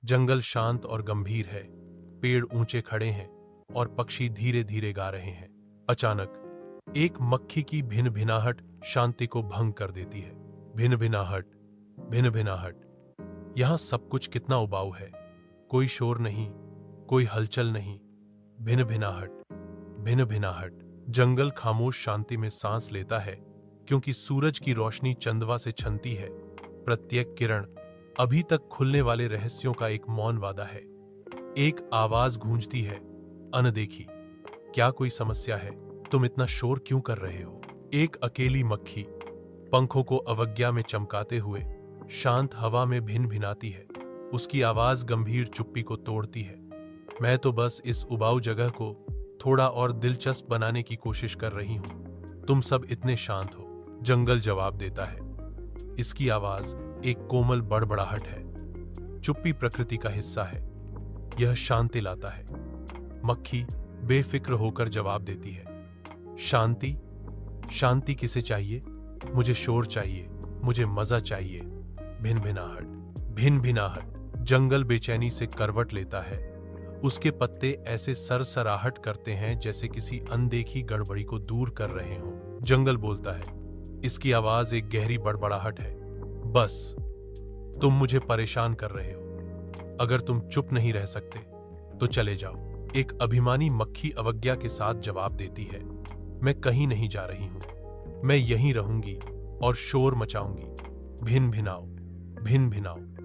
जंगल शांत और गंभीर है। पेड़ ऊंचे खड़े हैं और पक्षी धीरे धीरे गा रहे हैं। अचानक एक मक्खी की भिन-भिनाहट शांति को भंग कर देती है। भिन-भिनाहट, भिन-भिनाहट। यहां सब कुछ कितना उबाऊ है। कोई शोर नहीं, कोई हलचल नहीं। भिन-भिनाहट, भिन-भिनाहट। जंगल खामोश शांति में सांस लेता है, क्योंकि सूरज की रोशनी चंदवा से छनती है। प्रत्येक किरण अभी तक खुलने वाले रहस्यों का एक मौन वादा है। एक आवाज गूंजती है, अनदेखी। क्या कोई समस्या है? तुम इतना शोर क्यों कर रहे हो? एक अकेली मक्खी पंखों को अवज्ञा में चमकाते हुए शांत हवा में भिन भिनाती है। उसकी आवाज गंभीर चुप्पी को तोड़ती है। मैं तो बस इस उबाऊ जगह को थोड़ा और दिलचस्प बनाने की कोशिश कर रही हूं। तुम सब इतने शांत हो। जंगल जवाब देता है। इसकी आवाज एक कोमल बड़बड़ाहट है। चुप्पी प्रकृति का हिस्सा है। यह शांति लाता है। मक्खी बेफिक्र होकर जवाब देती है, शांति? शांति किसे चाहिए? मुझे शोर चाहिए, मुझे मजा चाहिए। भिन-भिनाहट, भिन-भिनाहट। जंगल बेचैनी से करवट लेता है। उसके पत्ते ऐसे सरसराहट करते हैं जैसे किसी अनदेखी गड़बड़ी को दूर कर रहे हों। जंगल बोलता है। इसकी आवाज एक गहरी बड़बड़ाहट है। बस, तुम मुझे परेशान कर रहे हो। अगर तुम चुप नहीं रह सकते तो चले जाओ। एक अभिमानी मक्खी अवज्ञा के साथ जवाब देती है, मैं कहीं नहीं जा रही हूं। मैं यहीं रहूंगी और शोर मचाऊंगी। भिन भिनाओ, भिन भिनाओ।